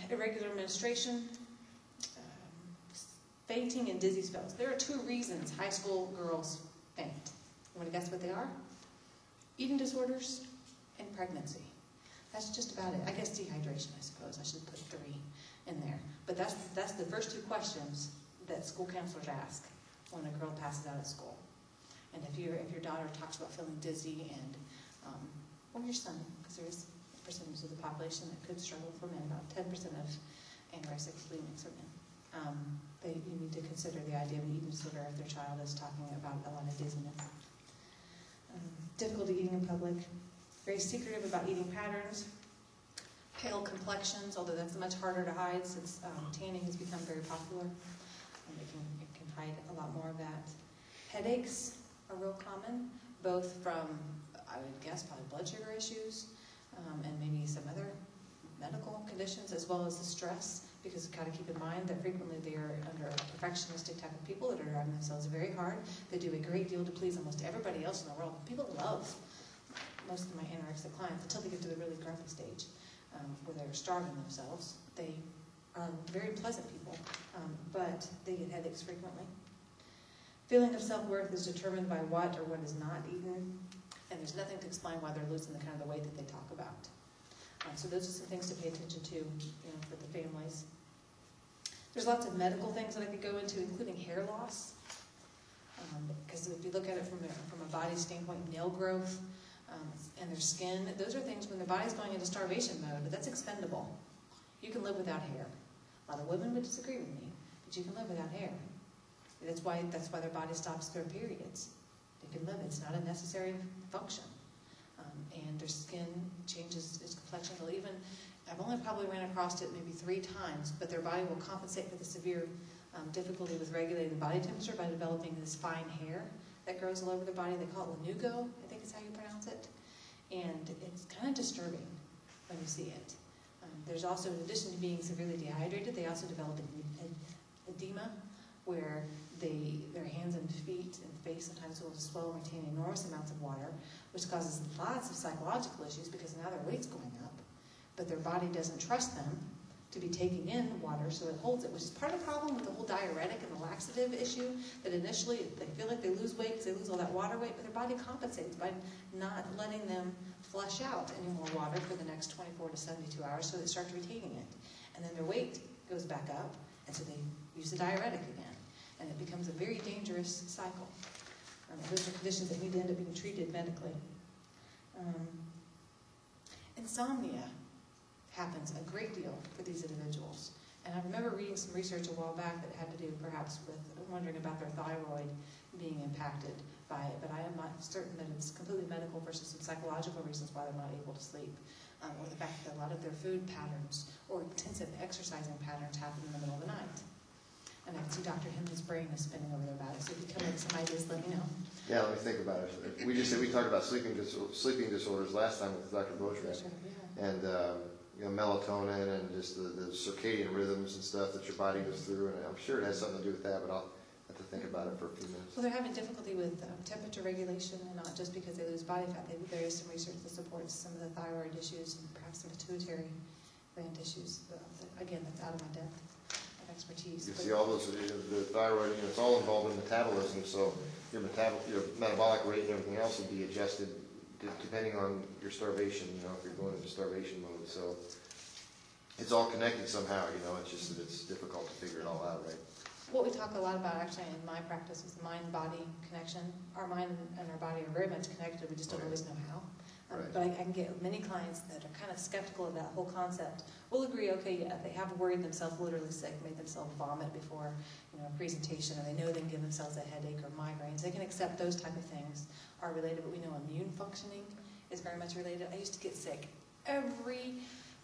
Irregular menstruation, fainting and dizzy spells. There are 2 reasons high school girls faint. You want to guess what they are? Eating disorders and pregnancy. That's just about it. I guess dehydration, I suppose. I should put 3 in there. But that's the first 2 questions that school counselors ask when a girl passes out at school. And if your daughter talks about feeling dizzy and, or your son, because there is a percentage of the population that could struggle for men, about 10% of anorexic bulimics are men. You need to consider the idea of an eating disorder if their child is talking about a lot of dizziness. Difficulty eating in public, very secretive about eating patterns, pale complexions, although that's much harder to hide since tanning has become very popular. It can hide a lot more of that. Headaches are real common, both from, I would guess, probably blood sugar issues and maybe some other medical conditions, as well as the stress, because you've got to keep in mind that frequently they are under a perfectionistic type of people that are driving themselves very hard. They do a great deal to please almost everybody else in the world. People love most of my anorexic clients until they get to the really grumpy stage where they're starving themselves. They are very pleasant people, but they get headaches frequently. Feeling of self-worth is determined by what or what is not eaten, and there's nothing to explain why they're losing the kind of the weight that they talk about. So those are some things to pay attention to, for the families. There's lots of medical things that I could go into, including hair loss. Because if you look at it from a body standpoint, nail growth and their skin, those are things when the body's going into starvation mode, but that's expendable. You can live without hair. A lot of women would disagree with me, but you can live without hair. That's why their body stops their periods. They can live. It's not a necessary function. And their skin changes its complexion. I've only probably ran across it maybe 3 times, but their body will compensate for the severe difficulty with regulating body temperature by developing this fine hair that grows all over their body. They call it lanugo, I think is how you pronounce it. And it's kind of disturbing when you see it. There's also, in addition to being severely dehydrated, they also develop edema, where their hands and feet and face sometimes will swell and retain enormous amounts of water, which causes lots of psychological issues because now their weight's going up, but their body doesn't trust them to be taking in water, so it holds it, which is part of the problem with the whole diuretic and the laxative issue, that initially they feel like they lose weight because they lose all that water weight, but their body compensates by not letting them flush out any more water for the next 24 to 72 hours, so they start retaining it. And then their weight goes back up, and so they use the diuretic again. And it becomes a very dangerous cycle. Those are conditions that need to end up being treated medically. Insomnia happens a great deal for these individuals. And I remember reading some research a while back that had to do perhaps with wondering about their thyroid being impacted by it, but I am not certain that it's completely medical versus some psychological reasons why they're not able to sleep, or the fact that a lot of their food patterns or intensive exercising patterns happen in the middle of the night. And I can see Dr. Henley's brain is spinning over there about it, so if you come up with some ideas, let me know. Yeah, let me think about it. We talked about sleeping disorders last time with Dr. Boschman, Yeah. and melatonin and just the circadian rhythms and stuff that your body goes through, and I'm sure it has something to do with that, but I'll have to think about it for a few minutes. Well, they're having difficulty with temperature regulation, and not just because they lose body fat. There is some research that supports some of the thyroid issues and perhaps some pituitary gland issues. But again, that's out of my depth of expertise. You see all those, the thyroid, it's all involved in metabolism, so your metabolic rate and everything else will be adjusted depending on your starvation, if you're going into starvation mode. So it's all connected somehow, it's just that it's difficult to figure it all out, right? What we talk a lot about actually in my practice is the mind-body connection. Our mind and our body are very much connected, we just don't always know how. Right. But I can get many clients that are kind of skeptical of that whole concept. We'll agree, okay, yeah, they have worried themselves literally sick, made themselves vomit before a presentation, or they know they can give themselves a headache or migraines. They can accept those type of things are related, but we know immune functioning is very much related. I used to get sick every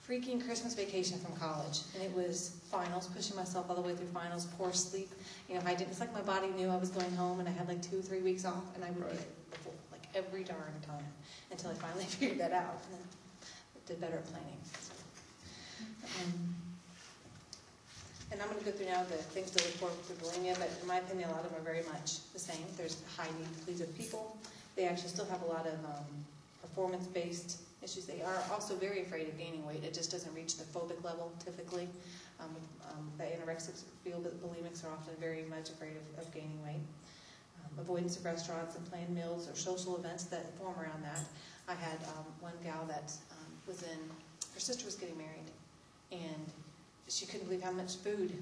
freaking Christmas vacation from college, and it was finals, pushing myself all the way through finals, poor sleep. It's like my body knew I was going home, and I had like 2 or 3 weeks off, and I would get it before, like every darn time, until I finally figured that out, and then did better at planning. So, and I'm going to go through now the things to look for bulimia, but in my opinion, a lot of them are very much the same. There's high need to please of people. They actually still have a lot of performance-based issues. They are also very afraid of gaining weight. It just doesn't reach the phobic level typically. The anorexics feel that bulimics are often very much afraid of gaining weight. Avoidance of restaurants and planned meals or social events that form around that. I had one gal that her sister was getting married, and she couldn't believe how much food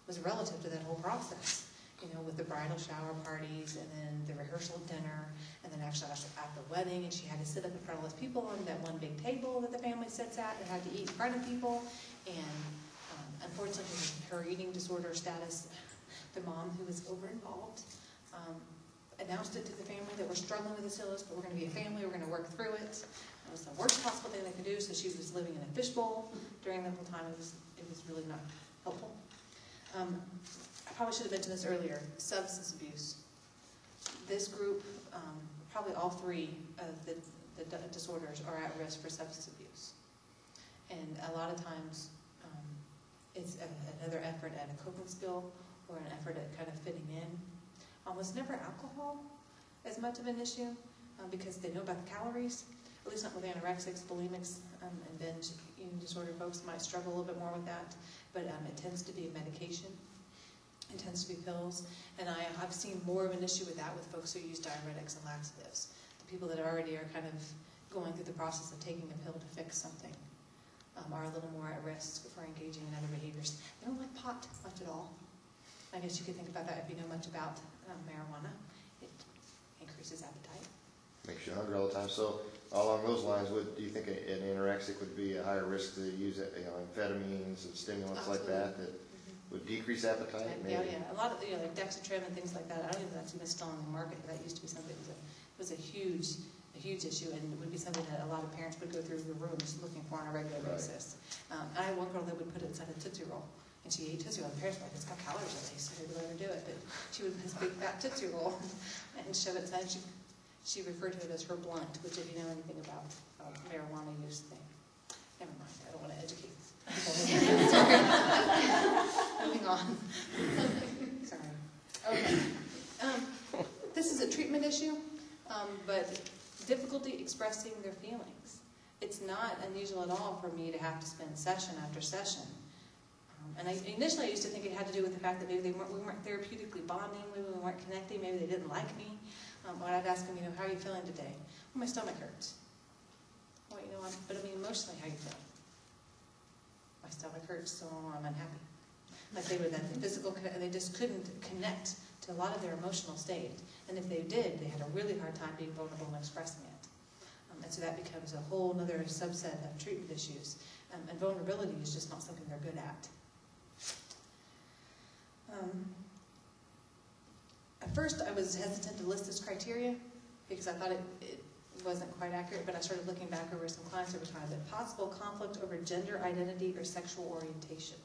was relative to that whole process. You know, with the bridal shower parties, and then the rehearsal dinner, and then actually at the wedding, and she had to sit up in front of all those people on that one big table that the family sits at, and had to eat in front of people. And unfortunately, her eating disorder status, the mom who was over-involved, announced it to the family that we're struggling with this illness, but we're going to be a family, we're going to work through it. It was the worst possible thing they could do, so she was living in a fishbowl during the whole time. It was really not helpful. I probably should have mentioned this earlier, substance abuse. This group, probably all three of the disorders are at risk for substance abuse. And a lot of times, it's another effort at a coping skill or an effort at kind of fitting in. Almost never alcohol as much of an issue because they know about the calories. At least not with anorexics, bulimics, and binge eating disorder folks might struggle a little bit more with that. But it tends to be a medication. It tends to be pills. And I've seen more of an issue with that with folks who use diuretics and laxatives. The people that already are kind of going through the process of taking a pill to fix something are a little more at risk for engaging in other behaviors. They don't like pot much at all. I guess you could think about that if you know much about marijuana. It increases appetite. Makes you hungry all the time. So along those lines, do you think an anorexic would be a higher risk to use amphetamines and stimulants like that would decrease appetite? Yeah. A lot of like Dexatrim and things like that. I don't even know if that's even still on the market. That used to be something that was a huge issue, and it would be something that a lot of parents would go through the rooms looking for on a regular basis. I had one girl that would put it inside a Tootsie Roll, and she ate Tootsie Roll. The parents were like, "It's got calories at least," so they would let her do it. But she would put this big fat Tootsie Roll and shove it inside. She referred to it as her blunt, which, if you know anything about marijuana use thing, never mind. I don't want to educate people. Sorry. Moving on. Sorry. Okay. This is a treatment issue, but difficulty expressing their feelings. It's not unusual at all for me to have to spend session after session. And initially I used to think it had to do with the fact that maybe we weren't therapeutically bonding, maybe we weren't connecting, maybe they didn't like me. When I'd ask them, how are you feeling today? Well, my stomach hurts. Well, but emotionally, how are you feeling? My stomach hurts, so I'm unhappy. Like they were that physical, they just couldn't connect to a lot of their emotional state. And if they did, they had a really hard time being vulnerable and expressing it. And so that becomes a whole other subset of treatment issues. And vulnerability is just not something they're good at. At first, I was hesitant to list this criteria because I thought it wasn't quite accurate, but I started looking back over some clients over time. That possible conflict over gender identity or sexual orientation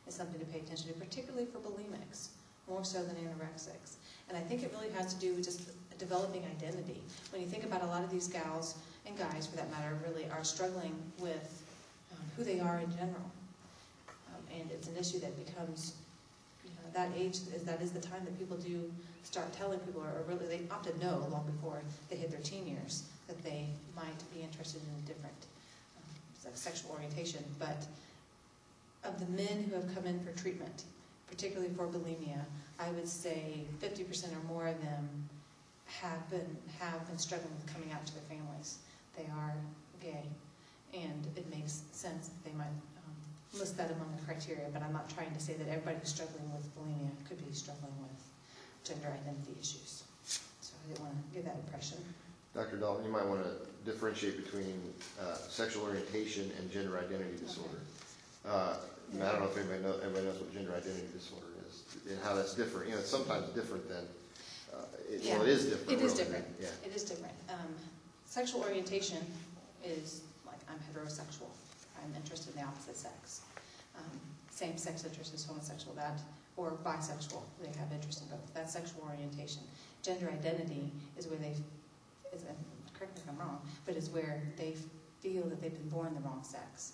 is something to pay attention to, particularly for bulimics, more so than anorexics. And I think it really has to do with just developing identity. When you think about a lot of these gals, and guys for that matter, really are struggling with who they are in general. And it's an issue that becomes, that age, that is the time that people do start telling people, or really they often know long before they hit their teen years, that they might be interested in a different sexual orientation. But of the men who have come in for treatment, particularly for bulimia, I would say 50% or more of them have been struggling with coming out to their families. They are gay, and it makes sense that they might list that among the criteria, but I'm not trying to say that everybody who's struggling with bulimia could be struggling with gender identity issues. So I didn't want to give that impression. Dr. Dalton, you might want to differentiate between sexual orientation and gender identity disorder. I don't know if everybody knows what gender identity disorder is and how that's different. It's sometimes different than, well, it is different. It is different. Yeah. It is different. Sexual orientation is like, I'm heterosexual. I'm interested in the opposite sex. Same-sex interest is homosexual, or bisexual. They have interest in both. That's sexual orientation. Gender identity is where correct me if I'm wrong, but is where they feel that they've been born the wrong sex.